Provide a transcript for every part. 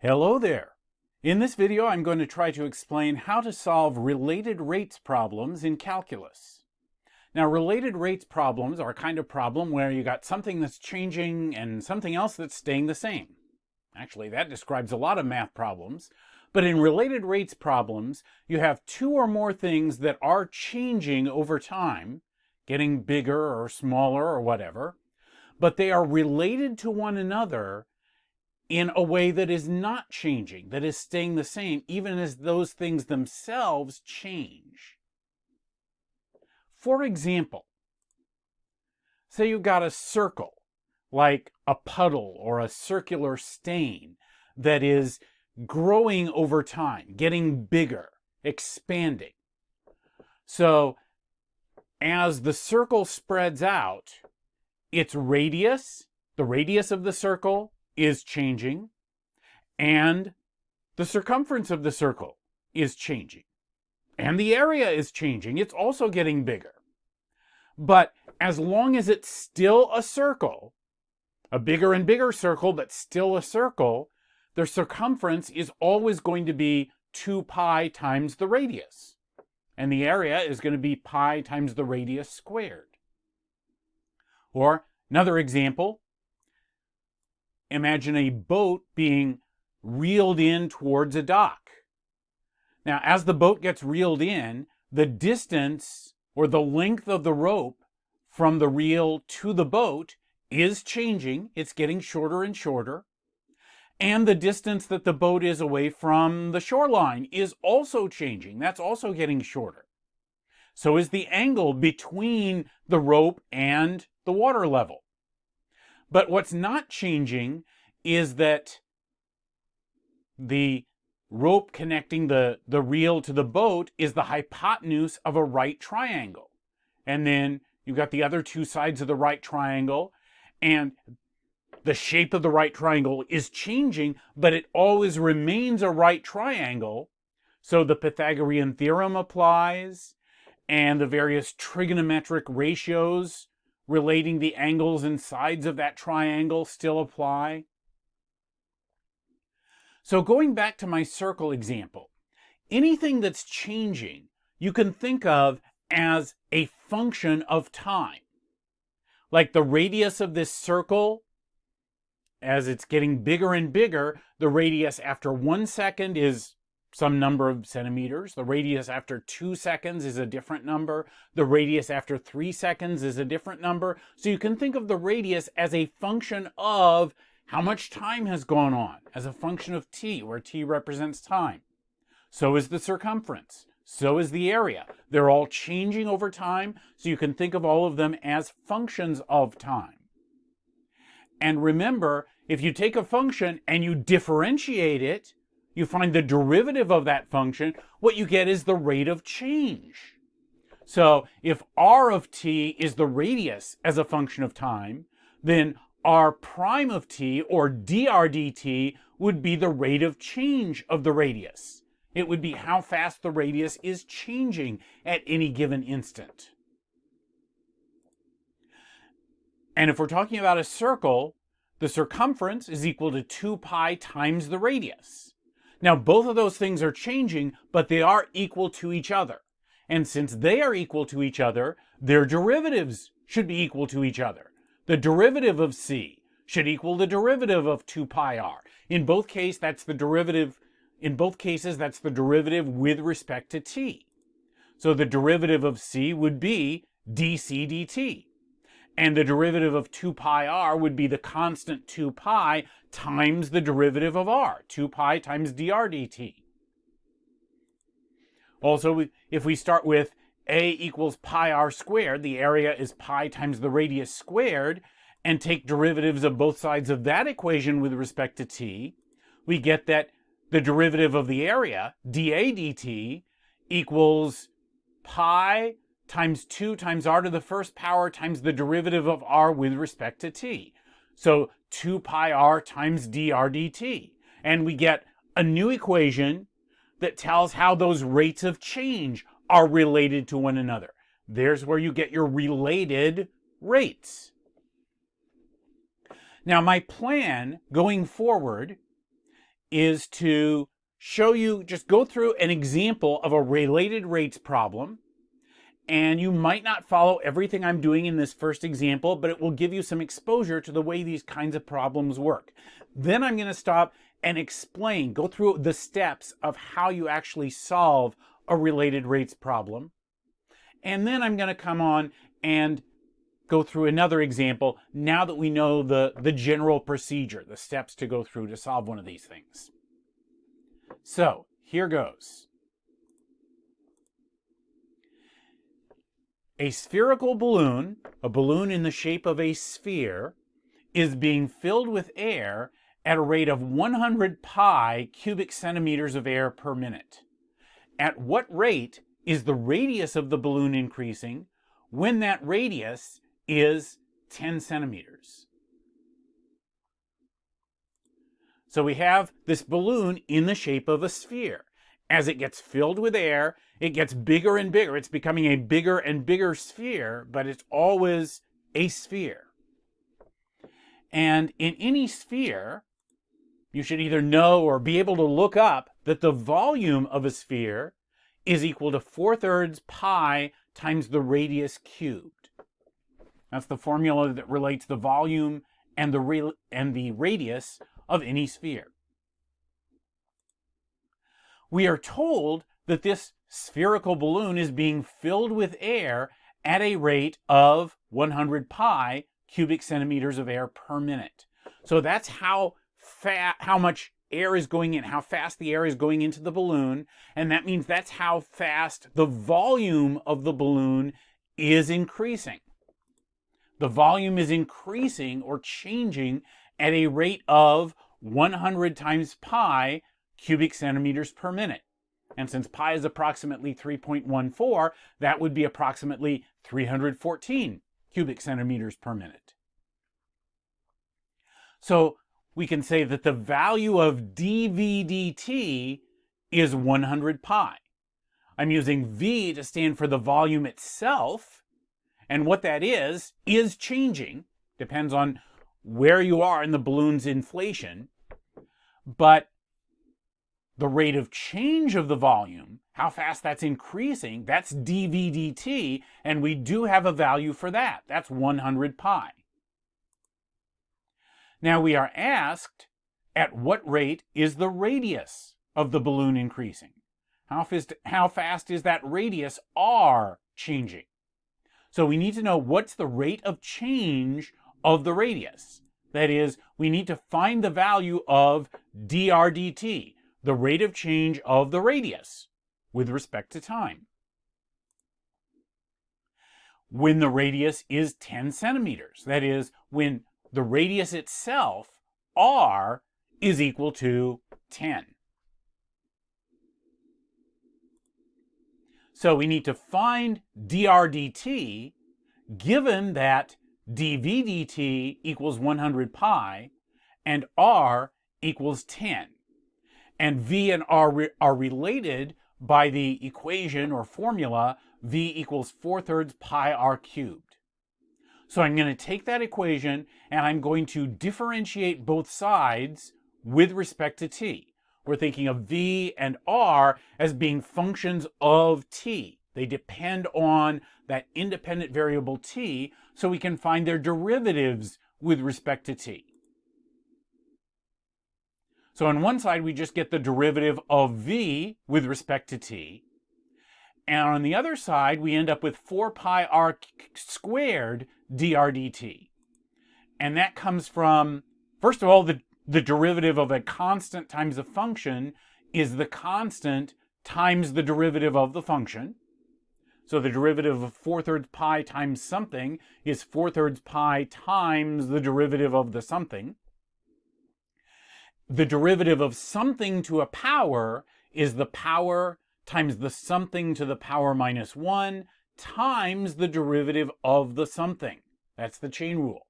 Hello there. In this video, I'm going to try to explain how to solve related rates problems in calculus. Now, related rates problems are a kind of problem where you got something that's changing and something else that's staying the same. Actually, that describes a lot of math problems. But in related rates problems, you have two or more things that are changing over time, getting bigger or smaller or whatever, but they are related to one another in a way that is not changing, that is staying the same, even as those things themselves change. For example, say you've got a circle, like a puddle or a circular stain, that is growing over time, getting bigger, expanding. So as the circle spreads out, its radius, the radius of the circle, is changing, and the circumference of the circle is changing, and the area is changing. It's also getting bigger. But as long as it's still a circle, a bigger and bigger circle, but still a circle, the circumference is always going to be 2 pi times the radius, and the area is going to be pi times the radius squared. Or another example, imagine a boat being reeled in towards a dock. Now, as the boat gets reeled in, the distance or the length of the rope from the reel to the boat is changing. It's getting shorter and shorter. And the distance that the boat is away from the shoreline is also changing. That's also getting shorter. So is the angle between the rope and the water level. But what's not changing is that the rope connecting the reel to the boat is the hypotenuse of a right triangle. And then you've got the other two sides of the right triangle, and the shape of the right triangle is changing, but it always remains a right triangle. So the Pythagorean theorem applies, and the various trigonometric ratios relating the angles and sides of that triangle still apply. So going back to my circle example, anything that's changing you can think of as a function of time. Like the radius of this circle, as it's getting bigger and bigger, the radius after 1 second is some number of centimeters. The radius after 2 seconds is a different number. The radius after 3 seconds is a different number. So you can think of the radius as a function of how much time has gone on, as a function of t, where t represents time. So is the circumference. So is the area. They're all changing over time, so you can think of all of them as functions of time. And remember, if you take a function and you differentiate it, you find the derivative of that function, what you get is the rate of change. So if r of t is the radius as a function of time, then r prime of t, or dr dt, would be the rate of change of the radius. It would be how fast the radius is changing at any given instant. And if we're talking about a circle, the circumference is equal to 2 pi times the radius. Now, both of those things are changing, but they are equal to each other. And since they are equal to each other, their derivatives should be equal to each other. The derivative of c should equal the derivative of 2 pi r. In both cases, that's the derivative with respect to t. So the derivative of c would be dc dt. And the derivative of 2 pi r would be the constant 2 pi times the derivative of r, 2 pi times dr dt. Also, if we start with a equals pi r squared, the area is pi times the radius squared, and take derivatives of both sides of that equation with respect to t, we get that the derivative of the area, dA dt, equals pi times 2 times r to the first power times the derivative of r with respect to t. So 2 pi r times dr dt. And we get a new equation that tells how those rates of change are related to one another. There's where you get your related rates. Now, my plan going forward is to show you, just go through an example of a related rates problem. And you might not follow everything I'm doing in this first example, but it will give you some exposure to the way these kinds of problems work. Then I'm going to stop and explain, go through the steps of how you actually solve a related rates problem. And then I'm going to come on and go through another example now that we know the general procedure, the steps to go through to solve one of these things. So here goes. A spherical balloon, a balloon in the shape of a sphere, is being filled with air at a rate of 100 pi cubic centimeters of air per minute. At what rate is the radius of the balloon increasing when that radius is 10 centimeters? So we have this balloon in the shape of a sphere. As it gets filled with air, it gets bigger and bigger. It's becoming a bigger and bigger sphere, but it's always a sphere. And in any sphere, you should either know or be able to look up that the volume of a sphere is equal to 4/3 pi times the radius cubed. That's the formula that relates the volume and the radius of any sphere. We are told that this spherical balloon is being filled with air at a rate of 100 pi cubic centimeters of air per minute. So that's how much air is going in, how fast the air is going into the balloon, and that means that's how fast the volume of the balloon is increasing. The volume is increasing or changing at a rate of 100 times pi cubic centimeters per minute. And since pi is approximately 3.14, that would be approximately 314 cubic centimeters per minute. So we can say that the value of dV dt is 100 pi. I'm using V to stand for the volume itself, and what that is changing, depends on where you are in the balloon's inflation, but the rate of change of the volume, how fast that's increasing, that's dV dt, and we do have a value for that. That's 100 pi. Now we are asked, at what rate is the radius of the balloon increasing? How fast is that radius r changing? So we need to know what's the rate of change of the radius. That is, we need to find the value of dr dt, the rate of change of the radius with respect to time. When the radius is 10 centimeters, that is, when the radius itself, r, is equal to 10. So we need to find dr dt given that dV dt equals 100 pi and r equals 10. And V and R are related by the equation or formula V equals 4/3 pi r cubed. So I'm going to take that equation and I'm going to differentiate both sides with respect to t. We're thinking of V and R as being functions of t. They depend on that independent variable t, so we can find their derivatives with respect to t. So on one side, we just get the derivative of V with respect to t. And on the other side, we end up with 4 pi r squared dr dt. And that comes from, first of all, the derivative of a constant times a function is the constant times the derivative of the function. So the derivative of 4/3 pi times something is 4/3 pi times the derivative of the something. The derivative of something to a power is the power times the something to the power minus 1 times the derivative of the something. That's the chain rule.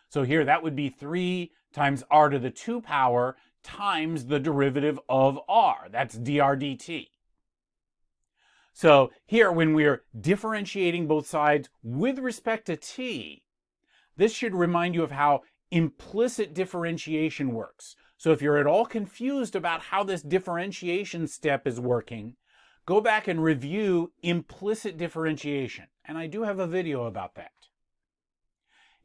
So here that would be 3 times r to the 2 power times the derivative of r. That's dr dt. So here, when we're differentiating both sides with respect to t, this should remind you of how implicit differentiation works. So if you're at all confused about how this differentiation step is working, go back and review implicit differentiation. And I do have a video about that.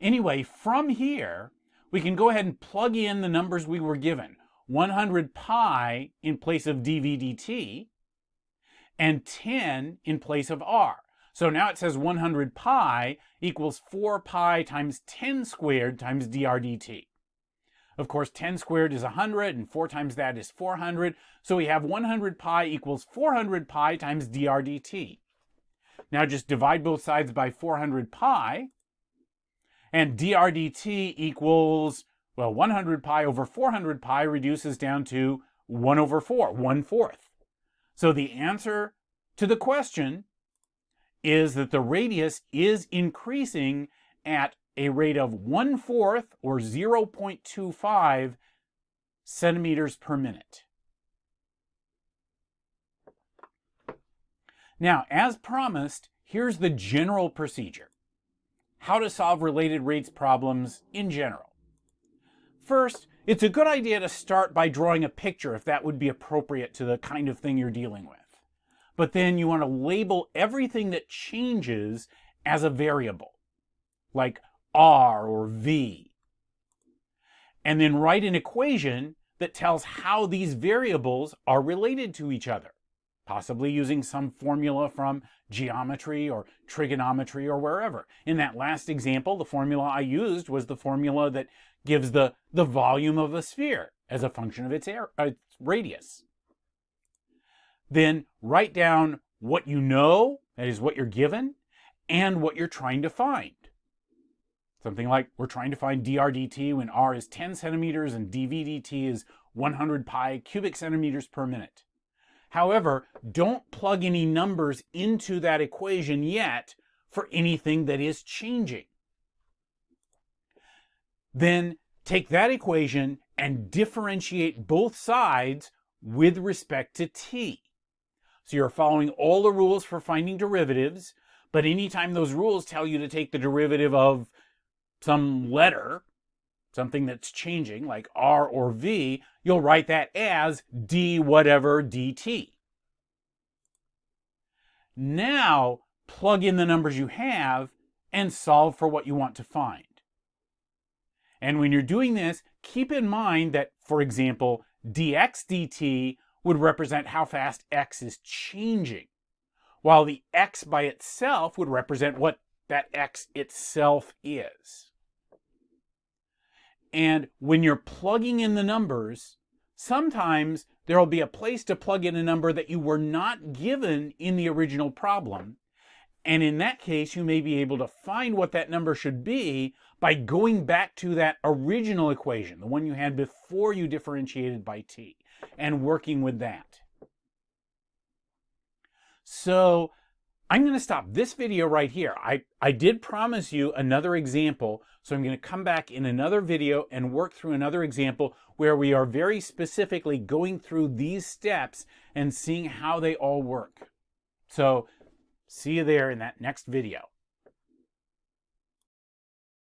Anyway, from here, we can go ahead and plug in the numbers we were given. 100 pi in place of dv dt, and 10 in place of r. So now it says 100 pi equals 4 pi times 10 squared times dr dt. Of course, 10 squared is 100, and 4 times that is 400. So we have 100 pi equals 400 pi times dr dt. Now just divide both sides by 400 pi, and dr dt equals, well, 100 pi over 400 pi reduces down to 1 over 4, 1/4. So the answer to the question is that the radius is increasing at a rate of 1/4 or 0.25 centimeters per minute. Now, as promised, here's the general procedure. How to solve related rates problems in general. First, it's a good idea to start by drawing a picture if that would be appropriate to the kind of thing you're dealing with. But then you want to label everything that changes as a variable, like r or v. And then write an equation that tells how these variables are related to each other, possibly using some formula from geometry or trigonometry or wherever. In that last example, the formula I used was the formula that gives the volume of a sphere as a function of its radius. Then write down what you know, that is what you're given, and what you're trying to find. Something like we're trying to find dr dt when r is 10 centimeters and dv dt is 100 pi cubic centimeters per minute. However, don't plug any numbers into that equation yet for anything that is changing. Then take that equation and differentiate both sides with respect to t. So you're following all the rules for finding derivatives, but anytime those rules tell you to take the derivative of some letter, something that's changing, like r or v, you'll write that as d whatever dt. Now, plug in the numbers you have and solve for what you want to find. And when you're doing this, keep in mind that, for example, dx dt would represent how fast x is changing, while the x by itself would represent what that x itself is. And when you're plugging in the numbers, sometimes there will be a place to plug in a number that you were not given in the original problem. And in that case, you may be able to find what that number should be by going back to that original equation, the one you had before you differentiated by t, and working with that. So I'm going to stop this video right here. I did promise you another example, so I'm going to come back in another video and work through another example where we are very specifically going through these steps and seeing how they all work. So see you there in that next video.